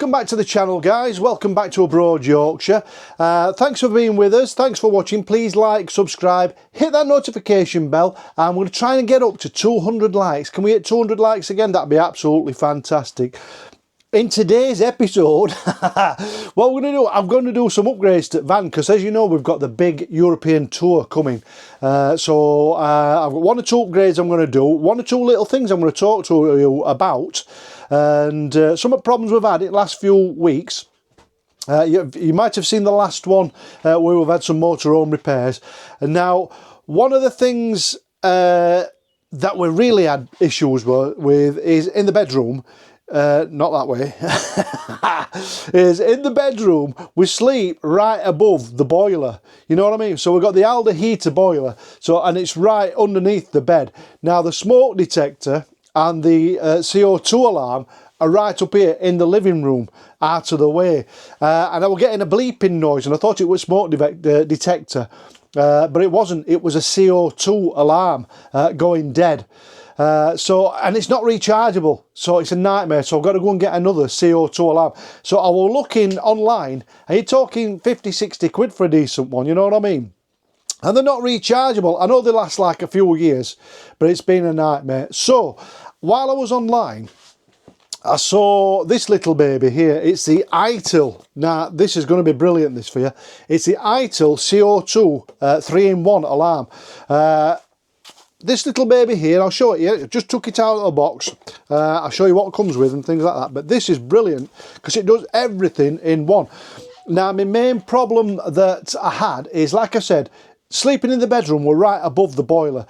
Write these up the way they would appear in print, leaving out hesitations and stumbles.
Welcome back to the channel, guys. Welcome back to Abroad Yorkshire. Thanks for being with us. Thanks for watching. Please like, subscribe, hit that notification bell, and we're trying to get up to 200 likes. Can we hit 200 likes again? That'd be absolutely fantastic. In today's episode, what we're going to do, I'm going to do some upgrades to van, because as you know, we've got the big European tour coming. So I've got one or two upgrades I'm going to do, one or two little things I'm going to talk to you about, and some problems we've had in the last few weeks. You might have seen the last one where we've had some motorhome repairs. And now, one of the things that we really had issues with is in the bedroom. Not that way. Is in the bedroom we sleep right above the boiler, you know what I mean? So we've got the Alda heater boiler, so, and it's right underneath the bed. Now the smoke detector and the CO2 alarm are right up here in the living room, out of the way, and I was getting a bleeping noise, and I thought it was smoke detector, but it wasn't. It was a CO2 alarm going dead. And it's not rechargeable, so it's a nightmare. So I've got to go and get another CO2 alarm. So I was looking online, and you're talking 50-60 quid for a decent one, you know what I mean? And they're not rechargeable. I know they last like a few years, but it's been a nightmare. So while I was online, I saw this little baby here. It's the ITEHIL. Now this is going to be brilliant, this for you. It's the ITEHIL CO2 3-in-1 alarm. This little baby here, I'll show it you. Just took it out of the box. I'll show you what it comes with and things like that. But this is brilliant because it does everything in one. Now, my main problem that I had is, like I said, sleeping in the bedroom were right above the boiler,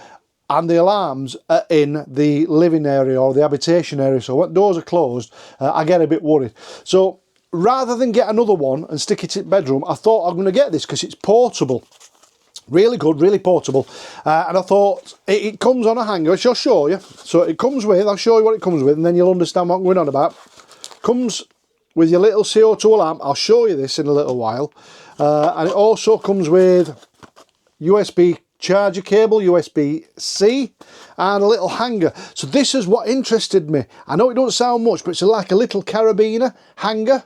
and the alarms are in the living area or the habitation area. So when doors are closed, I get a bit worried. So rather than get another one and stick it in the bedroom, I thought I'm going to get this because it's portable. Really good, really portable, and I thought it comes on a hanger, which I'll show you. So it comes with, I'll show you what it comes with, and then you'll understand what I'm going on about. Comes with your little CO2 alarm. I'll show you this in a little while, and it also comes with USB charger cable, USB-C, and a little hanger. So this is what interested me. I know it don't sound much, but it's like a little carabiner hanger.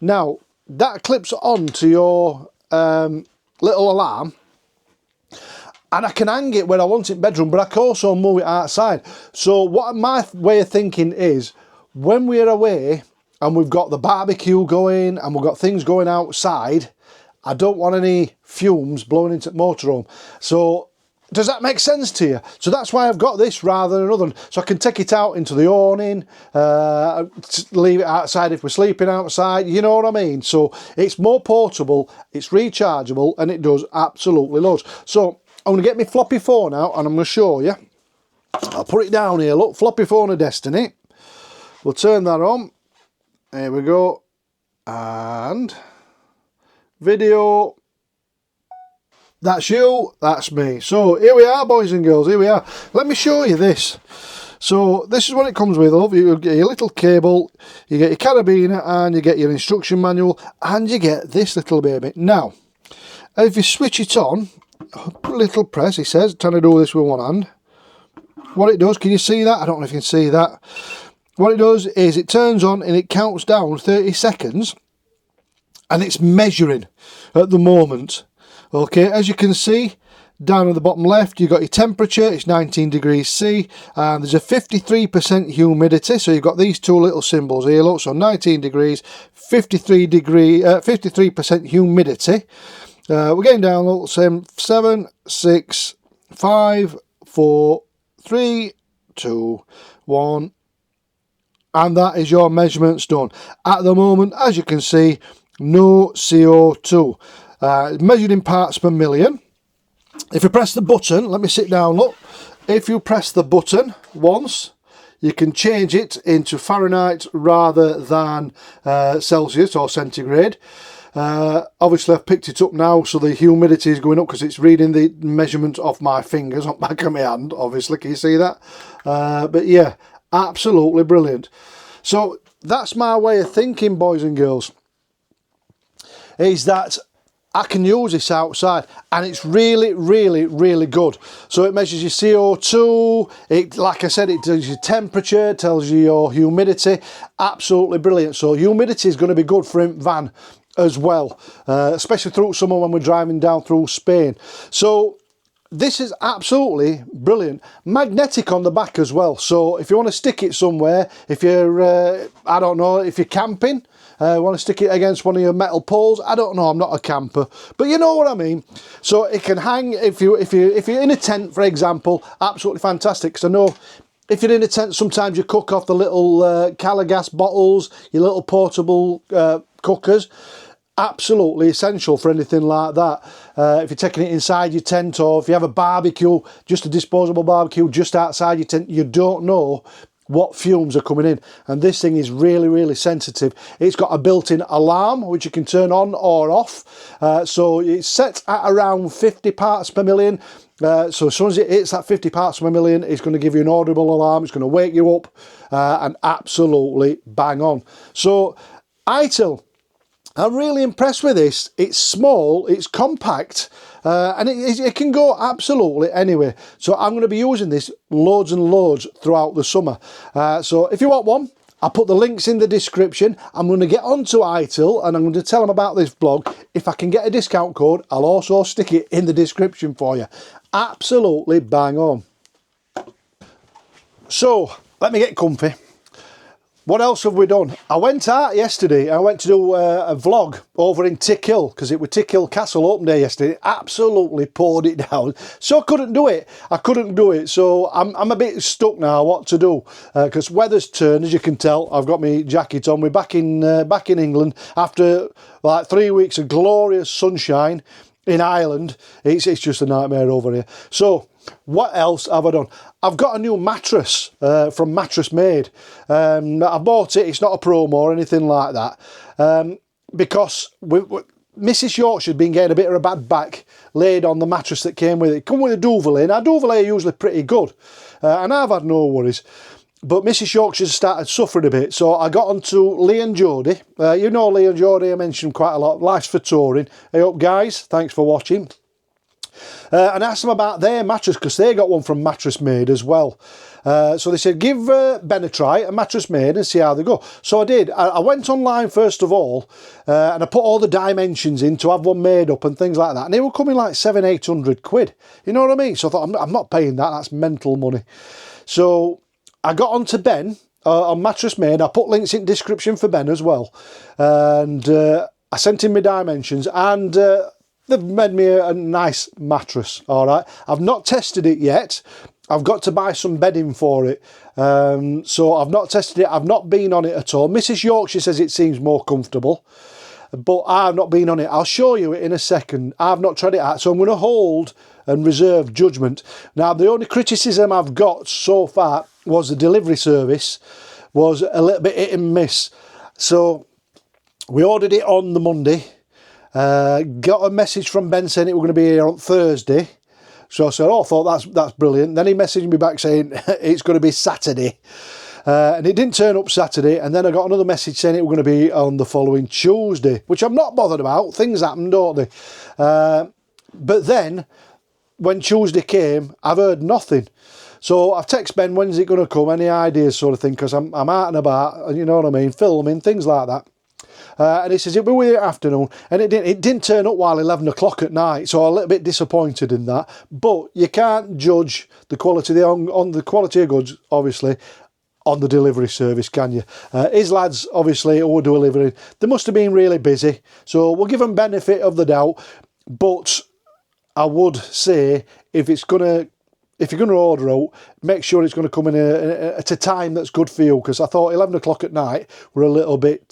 Now that clips onto your little alarm, and I can hang it where I want it in bedroom, but I can also move it outside. So what my way of thinking is, when we're away and we've got the barbecue going and we've got things going outside, I don't want any fumes blowing into the motorhome. So does that make sense to you? So that's why I've got this rather than another one. So I can take it out into the awning, leave it outside if we're sleeping outside, you know what I mean? So it's more portable, it's rechargeable, and it does absolutely loads. So I'm going to get my floppy phone out and I'm going to show you. I'll put it down here, look, floppy phone of destiny. We'll turn that on. There we go. And video. That's you, that's me. So here we are, boys and girls, here we are. Let me show you this. So this is what it comes with, love. You get your little cable, you get your carabiner, and you get your instruction manual, and you get this little baby. Now, if you switch it on, little press, he says, trying to do this with one hand. What it does, can you see that? I don't know if you can see that. What it does is it turns on and it counts down 30 seconds, and it's measuring at the moment. Okay, as you can see, down at the bottom left, you've got your temperature, it's 19 degrees C, and there's a 53% humidity, so you've got these two little symbols here, look, so 19 degrees, 53% humidity. We're getting down, look, 7, 6, 5, 4, 3, 2, 1, and that is your measurements done. At the moment, as you can see, no CO2. Measured in parts per million. If you press the button, let me sit down, look. If you press the button once, you can change it into Fahrenheit rather than Celsius or centigrade. Obviously I've picked it up now, so the humidity is going up because it's reading the measurement of my fingers on the back of my hand, obviously. Can you see that? But yeah, absolutely brilliant. So that's my way of thinking, boys and girls, is that I can use this outside, and it's really, really, really good. So it measures your CO2, it, like I said, it tells you temperature, tells you your humidity. Absolutely brilliant. So humidity is going to be good for in van as well, especially through summer when we're driving down through Spain. So this is absolutely brilliant. Magnetic on the back as well, so if you want to stick it somewhere, if you're I don't know, if you're camping, want to stick it against one of your metal poles, I don't know, I'm not a camper, but you know what I mean. So it can hang if you're in a tent, for example. Absolutely fantastic, because I know if you're in a tent, sometimes you cook off the little Calagas bottles, your little portable cookers. Absolutely essential for anything like that. If you're taking it inside your tent, or if you have a barbecue, just a disposable barbecue just outside your tent, you don't know what fumes are coming in, and this thing is really, really sensitive. It's got a built-in alarm which you can turn on or off, so it's set at around 50 parts per million. So as soon as it hits that 50 parts per million, it's going to give you an audible alarm. It's going to wake you up, and absolutely bang on. So ITEHIL, I'm really impressed with this. It's small, it's compact, and it can go absolutely anywhere. So I'm going to be using this loads and loads throughout the summer. So if you want one, I'll put the links in the description. I'm going to get onto ITEHIL and I'm going to tell them about this vlog. If I can get a discount code, I'll also stick it in the description for you. Absolutely bang on. So let me get comfy. What else have we done? I went out yesterday. I went to do a vlog over in ITEHIL, because it was ITEHIL Castle open day yesterday. Absolutely poured it down. So I couldn't do it. So I'm a bit stuck now what to do, because weather's turned, as you can tell. I've got my jacket on. We're back in England after like 3 weeks of glorious sunshine in Ireland. It's just a nightmare over here. So what else have I done? I've got a new mattress from Mattressmade. I bought it. It's not a promo or anything like that, because Mrs. Yorkshire's been getting a bit of a bad back laid on the mattress that came with it. Come with a duvet. Now duvet are usually pretty good, and I've had no worries. But Mrs. Yorkshire's started suffering a bit, so I got onto Lee and Jodie. You know Lee and Jodie, I mentioned quite a lot. Life's for touring. Hey up guys, thanks for watching. And asked them about their mattress, because they got one from Mattressmade as well. So they said, give Ben a try at Mattressmade and see how they go. So I did. I went online first of all, and I put all the dimensions in to have one made up and things like that. And they were coming like 700-800 quid. You know what I mean? So I thought, I'm not paying that. That's mental money. So I got on to Ben on Mattressmade. I put links in the description for Ben as well. And I sent him my dimensions, and they've made me a nice mattress, all right. I've not tested it yet. I've got to buy some bedding for it. So I've not tested it. I've not been on it at all. Mrs. Yorkshire says it seems more comfortable, but I've not been on it. I'll show you it in a second. I've not tried it out, so I'm going to hold and reserve judgment. Now, the only criticism I've got so far was the delivery service was a little bit hit and miss. So we ordered it on the Monday. Got a message from Ben saying it were going to be here on Thursday. So I said, oh, I thought that's brilliant. Then he messaged me back saying it's going to be Saturday. And it didn't turn up Saturday. And then I got another message saying it were going to be on the following Tuesday, which I'm not bothered about. Things happen, don't they? But then when Tuesday came, I've heard nothing. So I've texted Ben, when's it going to come? Any ideas, sort of thing, because I'm out and about, you know what I mean, filming, things like that. And he says it'll be with you afternoon, and it didn't turn up while 11 o'clock at night, so I'm a little bit disappointed in that. But you can't judge the quality on the quality of goods, obviously, on the delivery service, can you? His lads, obviously, who were delivering, they must have been really busy, so we'll give them benefit of the doubt. But I would say if you're going to order out, make sure it's going to come in at a time that's good for you, because I thought 11 o'clock at night were a little bit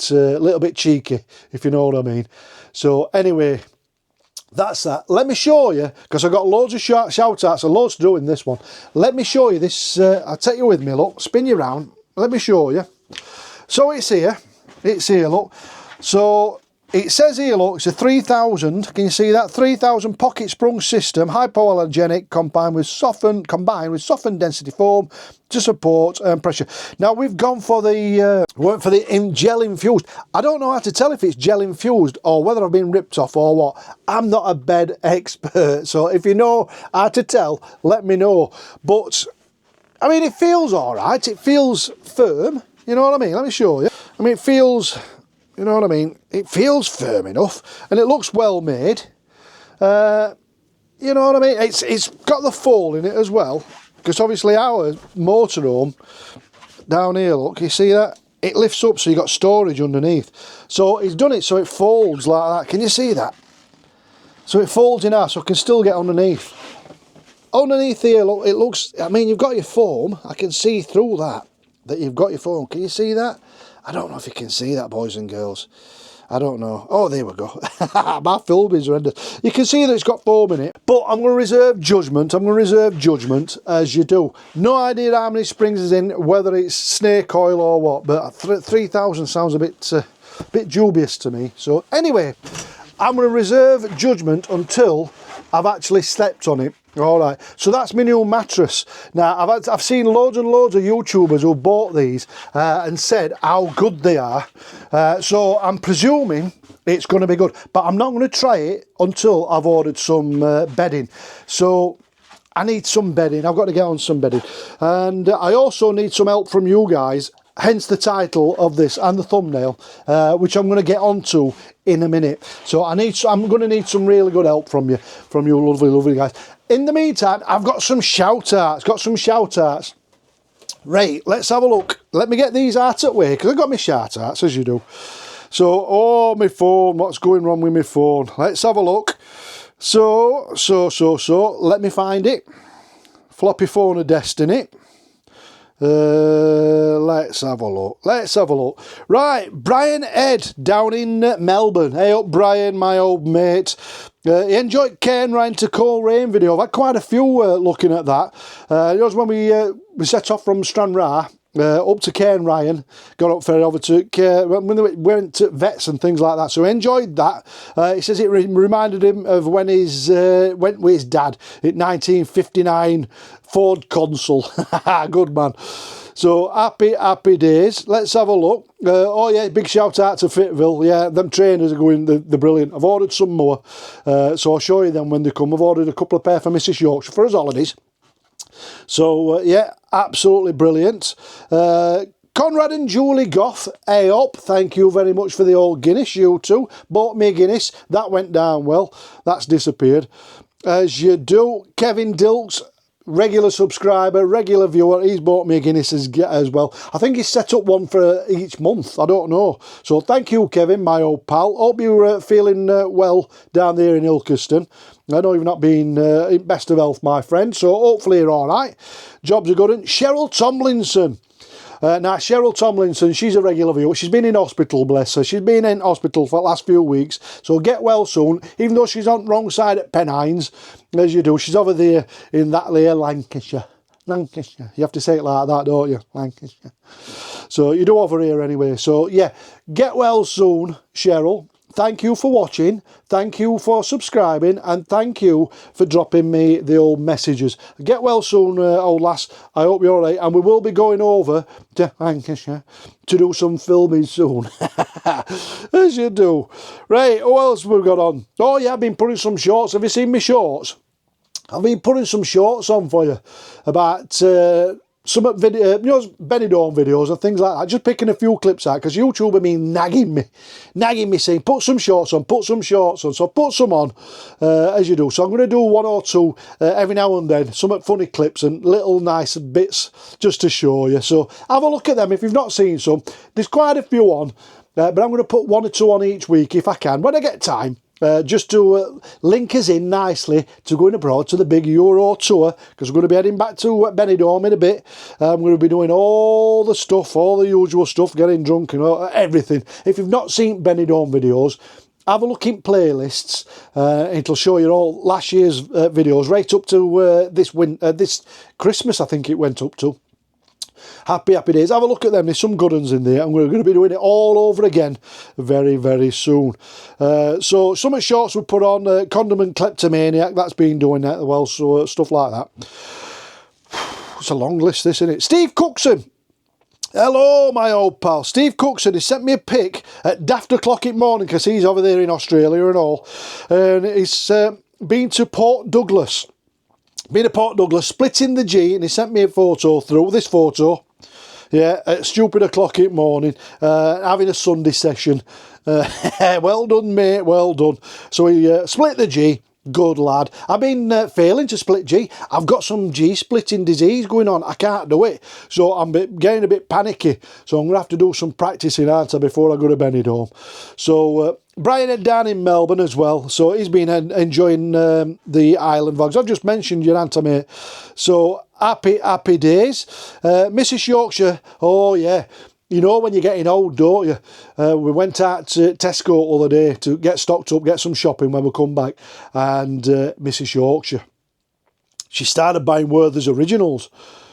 cheeky, if you know what I mean. So anyway, that's that. Let me show you, because I've got loads of shout outs and loads to do in this one. Let me show you this. I'll take you with me, look, spin you around. Let me show you. So it's here, look. So it says here, look, it's a 3000, can you see that? 3000 pocket sprung system, hypoallergenic, combined with softened density foam to support pressure. Now we've gone for the gel infused. I don't know how to tell if it's gel infused or whether I've been ripped off or what. I'm not a bed expert, so if you know how to tell, let me know. But I mean, it feels all right. It feels firm. You know what I mean? Let me show you. I mean, it feels, you know what I mean? It feels firm enough, and it looks well made. You know what I mean? It's got the fall in it as well, because obviously our motorhome down here, look, you see that? It lifts up, so you've got storage underneath. So he's done it so it folds like that. Can you see that? So it folds in half, so it can still get underneath. Underneath here, look, it looks, I mean, you've got your foam. I can see through that you've got your foam. Can you see that? I don't know if you can see that, boys and girls. I don't know. Oh, there we go. My film is horrendous. You can see that it's got foam in it. But I'm going to reserve judgment. I'm going to reserve judgment, as you do. No idea how many springs is in, whether it's snake oil or what. But 3,000 sounds a bit dubious to me. So anyway, I'm going to reserve judgment until I've actually slept on it. All right, so that's my new mattress. Now, I've seen loads and loads of YouTubers who bought these and said how good they are. So I'm presuming it's going to be good, but I'm not going to try it until I've ordered some bedding. So I need some bedding. I've got to get on some bedding. And I also need some help from you guys, hence the title of this and the thumbnail, which I'm going to get onto in a minute. So I'm going to need some really good help from you lovely guys. In the meantime, I've got some shout outs. Right, let's have a look. Let me get these out of the way, because I've got my shout outs, as you do. So, oh, my phone, what's going wrong with my phone? Let's have a look. So, let me find it. Floppy phone of destiny. Let's have a look. Right, Brian Ed down in Melbourne. Hey up, Brian, my old mate. He enjoyed Cairn Ryan to Coal Rain video. I've had quite a few looking at that. It was when we set off from Stranraer up to Cairn Ryan, got up ferry over to when we went to vets and things like that. So he enjoyed that. He says it reminded him of when went with his dad in 1959 Ford Consul. Good man. So happy days. Let's have a look. Oh yeah, big shout out to Fitville. Yeah, them trainers are going, they're brilliant. I've ordered some more, so I'll show you them when they come. I've ordered a couple of pair for Mrs. Yorkshire for his holidays. So yeah, absolutely brilliant. Conrad and Julie Goff, hey up, thank you very much for the old Guinness, you two. Bought me a Guinness, that went down well, that's disappeared. As you do, Kevin Dilks, regular subscriber, regular viewer, he's bought me a Guinness as well. I think he's set up one for each month, I don't know. So thank you, Kevin, my old pal. Hope you're feeling well down there in Ilkeston. I know you've not been in best of health, my friend, so hopefully you're all right. Jobs are good. And Cheryl Tomlinson. Now, Cheryl Tomlinson, she's a regular viewer. She's been in hospital, bless her. She's been in hospital for the last few weeks, so get well soon. Even though she's on the wrong side at Pennines, as you do. She's over there in that layer, Lancashire. Lancashire. You have to say it like that, don't you? Lancashire. So you do over here anyway. So, yeah, get well soon, Cheryl. Thank you for watching, thank you for subscribing, and thank you for dropping me the old messages. Get well soon, old lass. I hope you're alright, and we will be going over to Lancashire to do some filming soon. As you do. Right, what else we've got on? Oh yeah, I've been putting some shorts. Have you seen my shorts? I've been putting some shorts on for you about some video, Benidorm videos and things like that. Just picking a few clips out, because YouTube have been nagging me saying, put some shorts on. So I put some on, as you do. So I'm going to do one or two every now and then, some funny clips and little nice bits just to show you. So have a look at them if you've not seen some. There's quite a few on, but I'm going to put one or two on each week if I can, when I get time. Just to link us in nicely to going abroad to the big Euro tour, because we're going to be heading back to Benidorm in a bit. We're going to be doing all the stuff, all the usual stuff, getting drunk and everything. If you've not seen Benidorm videos, have a look in playlists. It'll show you all last year's videos right up to this Christmas, I think it went up to. Happy, happy days. Have a look at them. There's some good ones in there, and we're going to be doing it all over again very, very soon. So some of the shorts we put on, Condiment Kleptomaniac, that's been doing that as well, so stuff like that. It's a long list, this, isn't it? Steve Cookson. Hello, my old pal. Steve Cookson has sent me a pic at daft o'clock in the morning, because he's over there in Australia and all. And he's been to Port Douglas. Been to Port Douglas, splitting the G, and he sent me a photo through, this photo. Yeah, at stupid o'clock in the morning, having a Sunday session. Well done, mate, well done. So he split the G. Good lad. I've been failing to split G. I've got some G splitting disease going on. I can't do it. So I'm getting a bit panicky. So I'm going to have to do some practicing, aren't I, before I go to Benidorm. So Brian had down in Melbourne as well. So he's been enjoying the island vlogs. I've just mentioned your auntie, mate. So happy, happy days. Mrs. Yorkshire, oh yeah. You know when you're getting old, don't you? We went out to Tesco the other day to get stocked up, get some shopping when we come back. And Mrs. Yorkshire, she started buying Werther's Originals.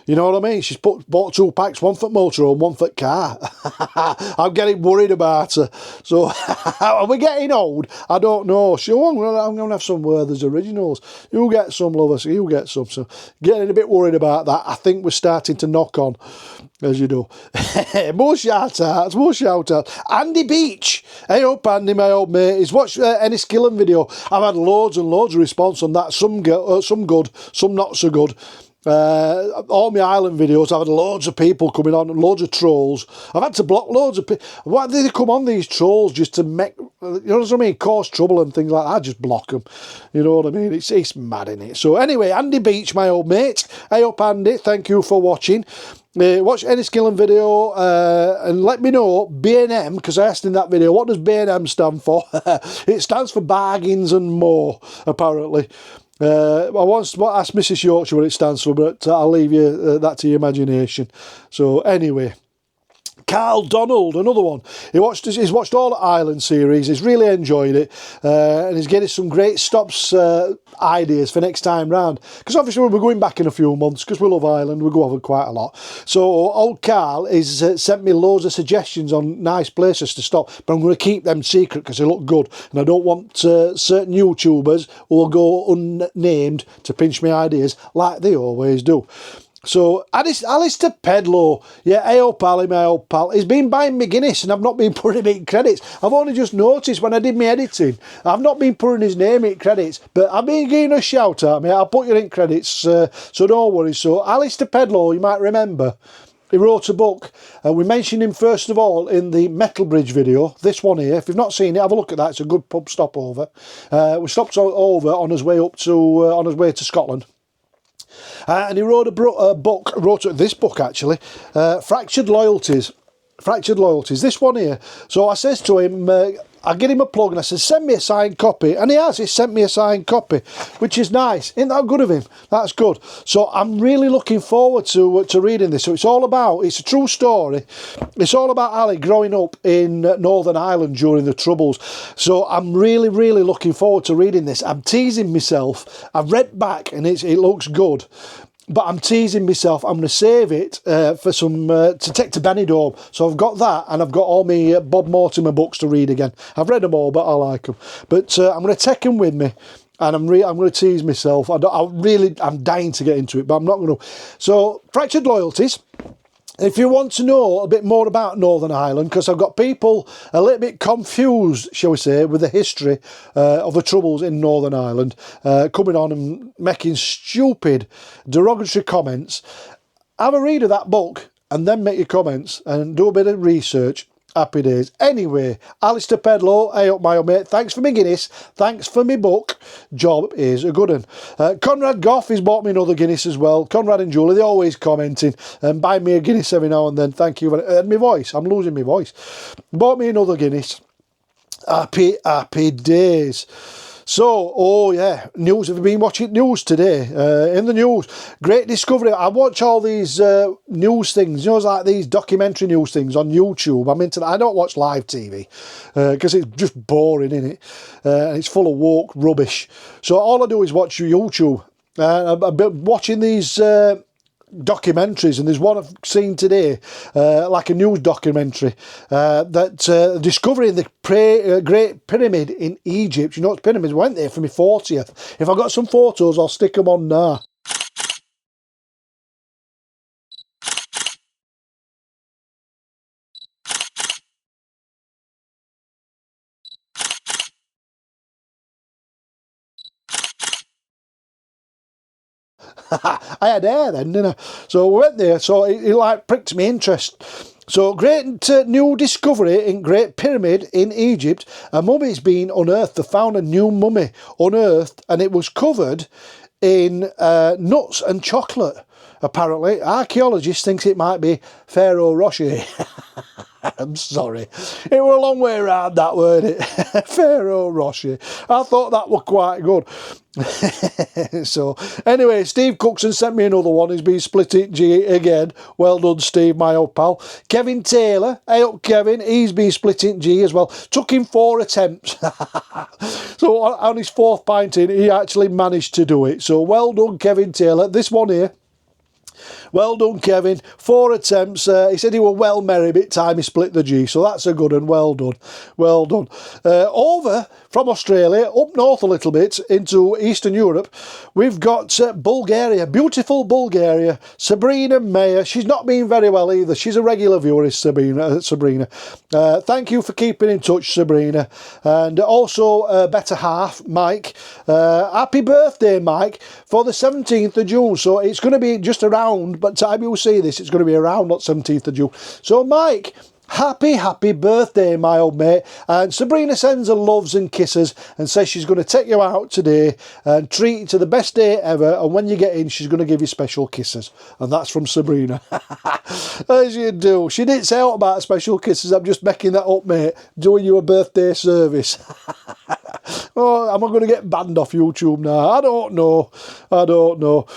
You know what I mean? She's bought 2 packs, one for motorhome, one for car. I'm getting worried about her. So, are we getting old? I don't know. Sure, I'm going to have some Werther's Originals. You get some, lovers. You get some. So, getting a bit worried about that. I think we're starting to knock on, as you do. More shout-outs, more shout-outs. Andy Beach. Hey up, Andy, my old mate. He's watched Enniskillen video. I've had loads and loads of response on that. Some good, some not so good. All my island videos, I've had loads of people coming on, loads of trolls. I've had to block loads of people. Why do they come on, these trolls, just to make, you know what I mean, cause trouble and things like that? I just block them. You know what I mean? It's mad, isn't it? So anyway, Andy Beach, my old mate. Hey up, Andy. Thank you for watching. Watch Enniskillen video and let me know B&M, because I asked in that video, what does B&M stand for? It stands for bargains and more, apparently. I once asked Mrs. Yorkshire what it stands for, but I'll leave you that to your imagination. So anyway, Carl Donald, another one. He's watched all the Island series. He's really enjoyed it, and he's getting some great stops ideas for next time round. Because obviously we're going back in a few months, because we love Ireland. We go over quite a lot. So old Carl has sent me loads of suggestions on nice places to stop, but I'm going to keep them secret because they look good, and I don't want certain YouTubers who will go unnamed to pinch my ideas like they always do. So, Alistair Pedlow, yeah, hey old pal, my old pal, he's been buying me Guinness and I've not been putting him in credits. I've only just noticed when I did my editing, I've not been putting his name in credits, but I've been giving a shout out, mate. I'll put you in credits, so don't worry. So, Alistair Pedlow, you might remember, he wrote a book. We mentioned him first of all in the Metal Bridge video, this one here. If you've not seen it, have a look at that. It's a good pub stopover. We stopped over on his way up to, on his way to Scotland. And he wrote this book actually, Fractured Loyalties. Fractured Loyalties, this one here. So I says to him, I give him a plug and I said, send me a signed copy. And he sent me a signed copy, which is nice. Isn't that good of him? That's good. So I'm really looking forward to reading this. So it's a true story. It's all about Ali growing up in Northern Ireland during the Troubles. So I'm really, really looking forward to reading this. I'm teasing myself. I've read back and it looks good. But I'm teasing myself. I'm going to save it for some to take to Benidorm. So I've got that, and I've got all my Bob Mortimer books to read again. I've read them all, but I like them. But I'm going to take them with me, and I'm going to tease myself. I'm dying to get into it, but I'm not going to. So Fractured Loyalties. If you want to know a bit more about Northern Ireland, because I've got people a little bit confused, shall we say, with the history of the Troubles in Northern Ireland, coming on and making stupid, derogatory comments, have a read of that book and then make your comments and do a bit of research. Happy days. Anyway, Alistair Pedlow, hey up my old mate, thanks for me Guinness, thanks for me book, job is a good one. Conrad Goff has bought me another Guinness as well. Conrad and Julie, they're always commenting and buy me a Guinness every now and then, thank you. And my voice, I'm losing my voice. Bought me another Guinness. Happy, happy days. So, oh yeah, news. Have you been watching news today? In the news, great discovery. I watch all these news things, you know, like these documentary news things on YouTube. I'm into that. I don't watch live TV because it's just boring, isn't it? And it's full of woke rubbish. So all I do is watch YouTube. I've been watching these documentaries, and there's one I've seen today, like a news documentary, that discovering the Great Pyramid in Egypt. You know, it's pyramids. I went there for my 40th. If I've got some photos, I'll stick them on now. I had hair then, didn't I? So we went there, so it like pricked me interest. So, great new discovery in Great Pyramid in Egypt. A mummy's been unearthed. They found a new mummy unearthed, and it was covered in nuts and chocolate. Apparently, archaeologists think it might be Pharaoh Rocher. I'm sorry. It was a long way around that, weren't it? Pharaoh Rocher. I thought that was quite good. So, anyway, Steve Cookson sent me another one. He's been split it G again. Well done, Steve, my old pal. Kevin Taylor. Hey up, Kevin. He's been split it G as well. Took him 4 attempts. So, on his 4th pint in, he actually managed to do it. So, well done, Kevin Taylor. This one here. Well done, Kevin. 4 attempts. He said he was well merry bit time he split the G, so that's a good one. Well done. Well done. Over from Australia, up north a little bit into Eastern Europe, we've got Bulgaria. Beautiful Bulgaria. Sabrina Mayer. She's not been very well either. She's a regular viewer, is Sabrina. Thank you for keeping in touch, Sabrina. And also better half, Mike. Happy birthday, Mike, for the 17th of June. So it's going to be just around, but time you'll see this, it's going to be around, not 17th of June. So, Mike, happy birthday, my old mate. And Sabrina sends her loves and kisses and says she's going to take you out today and treat you to the best day ever. And when you get in, she's going to give you special kisses. And that's from Sabrina. As you do. She didn't say out about special kisses. I'm just making that up, mate. Doing you a birthday service. Oh, am I going to get banned off YouTube now? I don't know.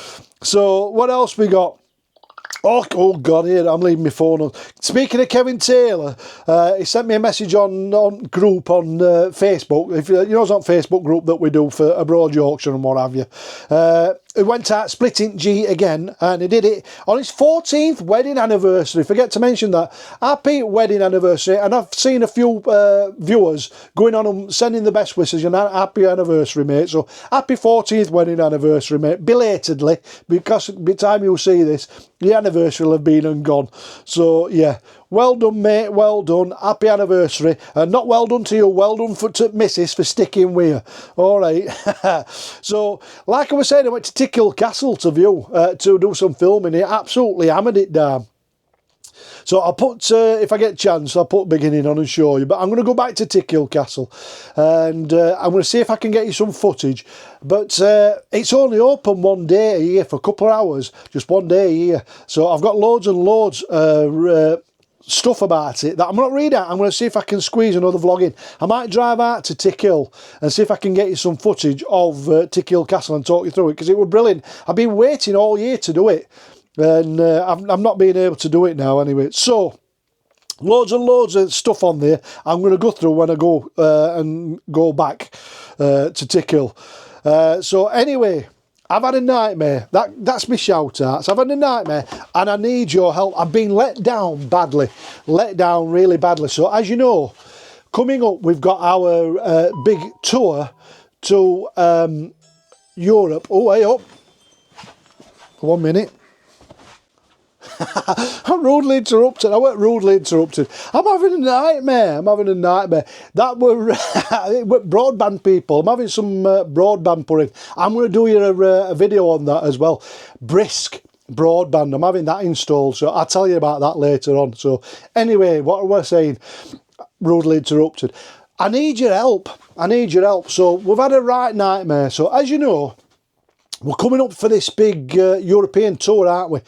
So, what else we got? Oh God, here, I'm leaving my phone on. Speaking of Kevin Taylor, he sent me a message on group on Facebook. If you know, it's on Facebook group that we do for Abroad Yorkshire and what have you. He went out splitting G again, and he did it on his 14th wedding anniversary. Forget to mention that. Happy wedding anniversary. And I've seen a few viewers going on and sending the best wishes and happy anniversary, mate. So happy 14th wedding anniversary, mate. Belatedly, because by the time you see this, the anniversary will have been and gone. So yeah, well done, mate, well done. Happy anniversary. And not well done to you, well done to Mrs. for sticking with you. All right. So, like I was saying, I went to ITEHIL Castle to view, to do some filming. It absolutely hammered it down. So I'll put, if I get a chance, I'll put beginning on and show you. But I'm going to go back to ITEHIL Castle and I'm going to see if I can get you some footage. But it's only open one day a year for a couple of hours, just one day a year. So I've got loads and loads stuff about it that I'm not reading out. I'm going to see if I can squeeze another vlog in. I might drive out to ITEHIL and see if I can get you some footage of ITEHIL Castle and talk you through it, because it was brilliant. I've been waiting all year to do it, and I'm not being able to do it now anyway. So loads and loads of stuff on there I'm going to go through when I go and go back to ITEHIL. So anyway, I've had a nightmare. That's my shout outs. I've had a nightmare and I need your help. I've been let down badly. Let down really badly. So as you know, coming up we've got our big tour to Europe. Oh, hey up. 1 minute. I'm rudely interrupted. I weren't rudely interrupted. I'm having a nightmare. That were broadband people. I'm having some broadband put in. I'm going to do you a video on that as well. BRSK broadband. I'm having that installed, so I'll tell you about that later on. So anyway, what was I saying? Rudely interrupted. I need your help. So we've had a right nightmare. So as you know, we're coming up for this big European tour, aren't we?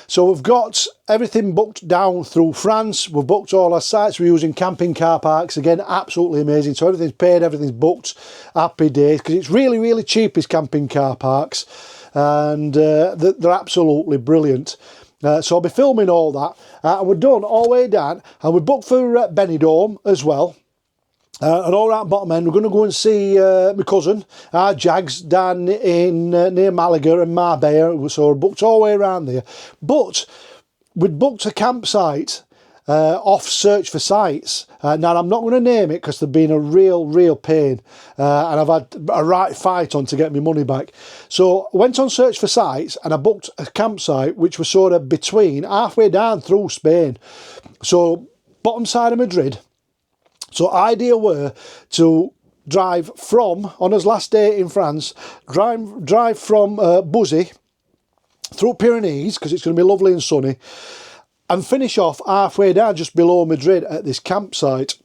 So we've got everything booked down through France. We've booked all our sites. We're using camping car parks. Again, absolutely amazing. So everything's paid, everything's booked. Happy days. Because it's really, really cheap, these camping car parks. And they're absolutely brilliant. So I'll be filming all that. And we're done all the way down. And we're booked for Benidorm as well. And all right, bottom end, we're going to go and see my cousin, our Jags, down in near Malaga and Marbella. So we're booked all the way around there. But we'd booked a campsite off Search for Sites. Now, I'm not going to name it because they've been a real pain. And I've had a right fight on to get my money back. So I went on Search for Sites and I booked a campsite which was sort of between, halfway down through Spain. So bottom side of Madrid. So idea were to drive from, on his last day in France, drive from Buzzy through Pyrenees, because it's going to be lovely and sunny, and finish off halfway down just below Madrid at this campsite.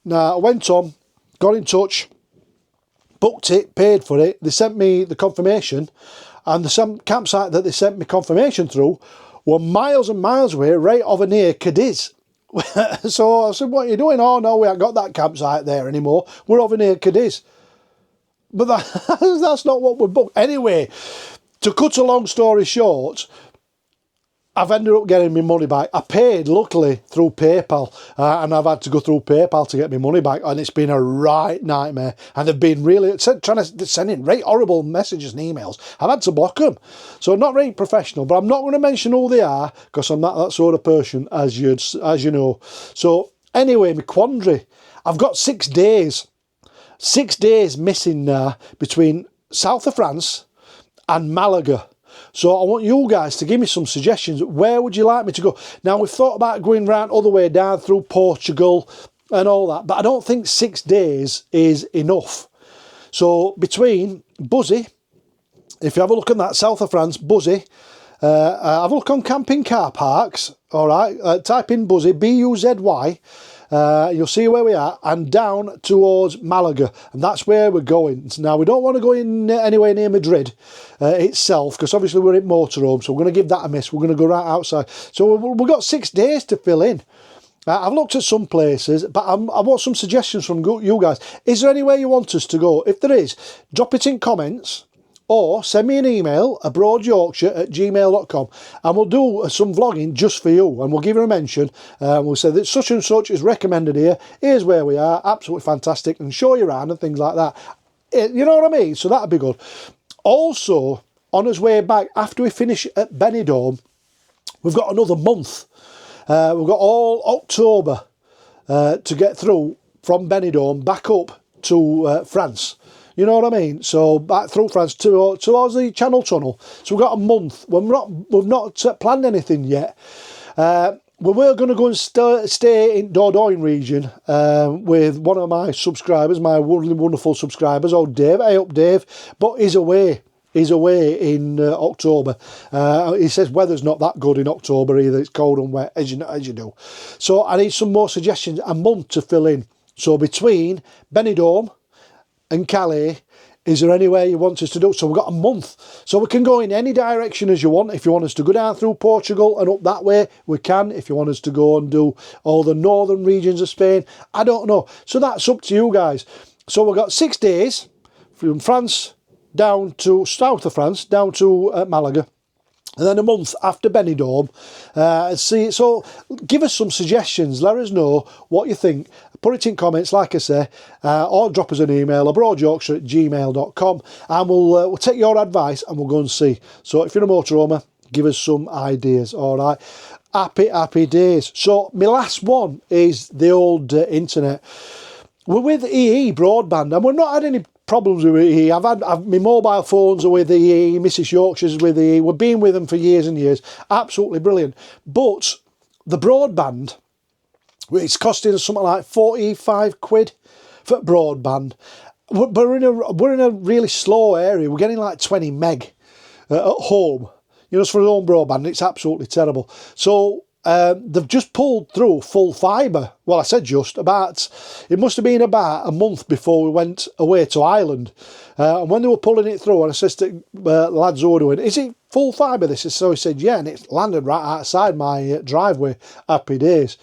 Now, I went on, got in touch, booked it, paid for it. They sent me the confirmation, and the campsite that they sent me confirmation through were miles and miles away, right over near Cadiz. So I said, what are you doing? Oh, no, we haven't got that campsite there anymore. We're over near Cadiz. But that's not what we booked. Anyway, to cut a long story short, I've ended up getting my money back. I paid, luckily, through PayPal, and I've had to go through PayPal to get my money back, and it's been a right nightmare. And they've been really trying to send in right horrible messages and emails. I've had to block them. So not very professional, but I'm not going to mention who they are because I'm not that sort of person, as you know. So anyway, my quandary. I've got 6 days. 6 days missing now between south of France and Malaga. So I want you guys to give me some suggestions. Where would you like me to go? Now, we've thought about going round all the way down through Portugal and all that, but I don't think 6 days is enough. So between Buzzy, if you have a look at that, south of France, Buzzy, have a look on camping car parks, all right? Type in Buzzy, B-U-Z-Y. You'll see where we are, and down towards Malaga, and that's where we're going. Now, we don't want to go in anywhere near Madrid itself, because obviously we're in Motorhome, so we're going to give that a miss. We're going to go right outside. So we've got 6 days to fill in. I've looked at some places, but I want some suggestions from you guys. Is there anywhere you want us to go? If there is, drop it in comments, or send me an email, abroadyorkshire@gmail.com, and we'll do some vlogging just for you, and we'll give you a mention. We'll say that such and such is recommended here. Here's where we are, absolutely fantastic, and show you around and things like that. You know what I mean? So that'd be good. Also, on his way back, after we finish at Benidorm, we've got another month. We've got all October to get through from Benidorm back up to France. You know what I mean? So back through France towards the Channel Tunnel. So we've got a month. We've not planned anything yet. We were going to go and stay in Dordogne region with one of my subscribers, my wonderful subscribers, old Dave. Hey up, Dave. But he's away. He's away in October. He says weather's not that good in October either. It's cold and wet, as you do. So I need some more suggestions. A month to fill in. So between Benidorm and Calais, is there anywhere you want us to do? So we've got a month. So we can go in any direction as you want. If you want us to go down through Portugal and up that way, we can. If you want us to go and do all the northern regions of Spain, I don't know. So that's up to you guys. So we've got 6 days from France down to south of France, down to Malaga. And then a month after Benidorm. So give us some suggestions. Let us know what you think. Put it in comments, like I say, or drop us an email, abroadyorkshire@gmail.com, and we'll take your advice and we'll go and see. So if you're a motorhomer, give us some ideas, all right? Happy days. So my last one is the old internet. We're with EE broadband, and we've not had any problems with EE. My mobile phones are with EE, Mrs. Yorkshire's with EE. We've been with them for years and years. Absolutely brilliant. But the broadband, it's costing us something like 45 quid for broadband. We're in a really slow area. We're getting like 20 meg at home. You know, for home broadband, it's absolutely terrible. So they've just pulled through full fibre. Well, I said it must have been about a month before we went away to Ireland. And when they were pulling it through, and I said to lads who were doing, is it full fibre this? So he said, yeah, and it landed right outside my driveway. Happy days.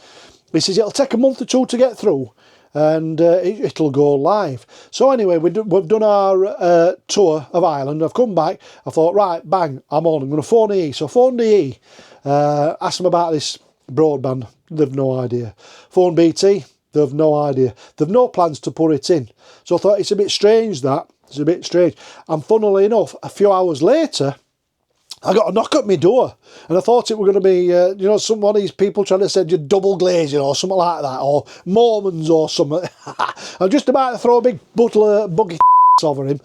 He says, it'll take a month or two to get through, and it'll go live. So anyway, we've done our tour of Ireland. I've come back. I thought, right, bang, I'm on. I'm going to phone EE. So I phoned EE, asked them about this broadband. They've no idea. Phone BT. They've no idea. They've no plans to put it in. So I thought it's a bit strange that. It's a bit strange. And funnily enough, a few hours later, I got a knock at my door, and I thought it were going to be, you know, some of these people trying to send you double glazing or something like that, or Mormons or something. I'm just about to throw a big buggy over him.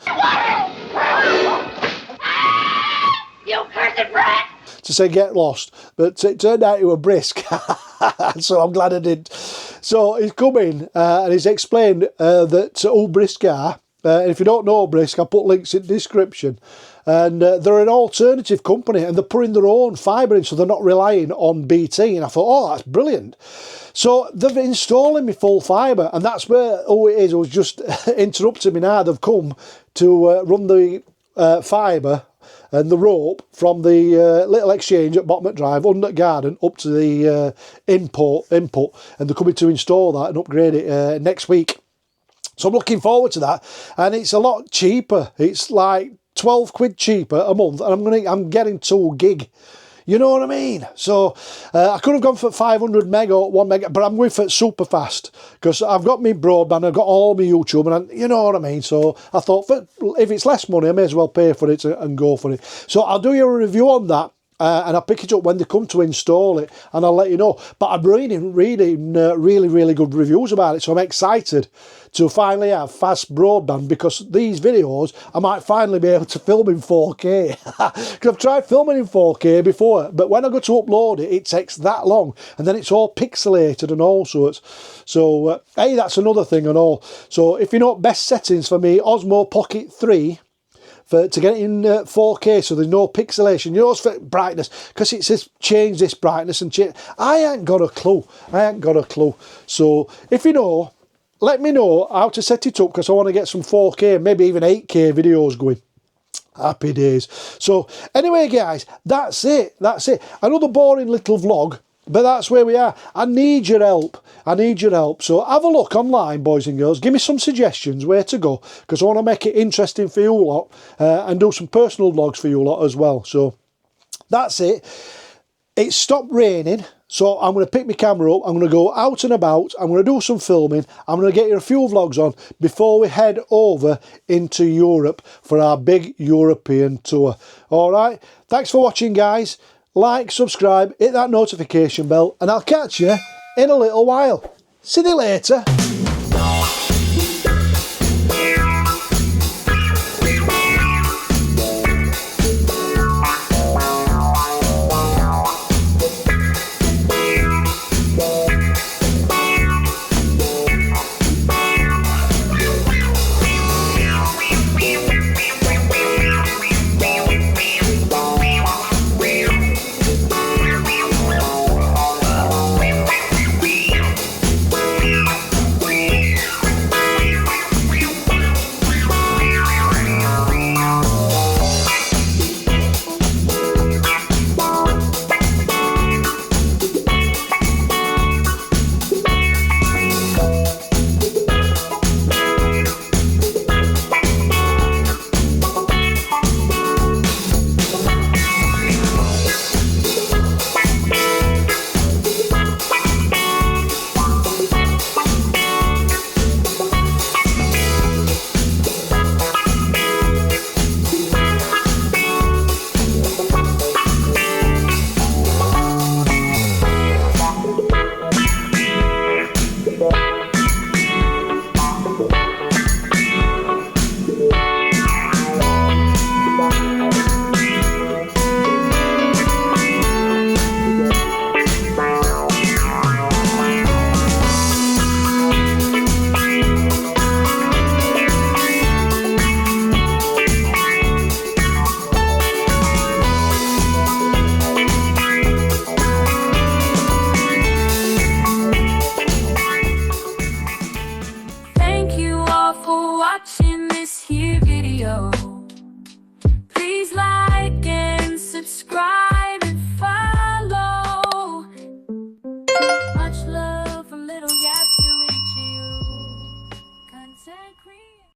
You cursed rat! To say get lost, but it turned out it were BRSK, so I'm glad I didn't. So he's come in and he's explained that who BRSK are. And if you don't know BRSK, I'll put links in the description. And they're an alternative company, and they're putting their own fibre in, so they're not relying on BT. And I thought, oh, that's brilliant. So they've installing me full fibre, and that's where, oh, it is. It was just interrupting me now. They've come to run the fibre and the rope from the little exchange at Bottom Drive, under garden, up to the input, and they're coming to install that and upgrade it next week. So I'm looking forward to that, and it's a lot cheaper. It's like 12 quid cheaper a month, and I'm getting 2 gig. You know what I mean? So I could have gone for 500 meg or 1 meg, but I'm going for super fast because I've got my broadband, I've got all my YouTube, and you know what I mean. So I thought, if it's less money, I may as well pay for it and go for it. So I'll do you a review on that. And I'll pick it up when they come to install it, and I'll let you know. But I'm reading really good reviews about it, so I'm excited to finally have fast broadband, because these videos I might finally be able to film in 4K. Because I've tried filming in 4K before, but when I go to upload it, it takes that long, and then it's all pixelated and all sorts. So hey, that's another thing and all. So if you know best settings for me, Osmo Pocket 3. To get it in 4K, so there's no pixelation. You know, for brightness, because it says change this brightness and change. I ain't got a clue. So if you know, let me know how to set it up, because I want to get some 4K, maybe even 8K videos going. Happy days. So anyway, guys, that's it. Another boring little vlog, but that's where we are. I need your help. So have a look online, boys and girls. Give me some suggestions where to go, because I want to make it interesting for you lot, and do some personal vlogs for you lot as well. So that's it. It's stopped raining, so I'm going to pick my camera up. I'm going to go out and about. I'm going to do some filming. I'm going to get you a few vlogs on before we head over into Europe for our big European tour. All right. Thanks for watching, guys. Like, subscribe, hit that notification bell, and I'll catch you in a little while. See you later.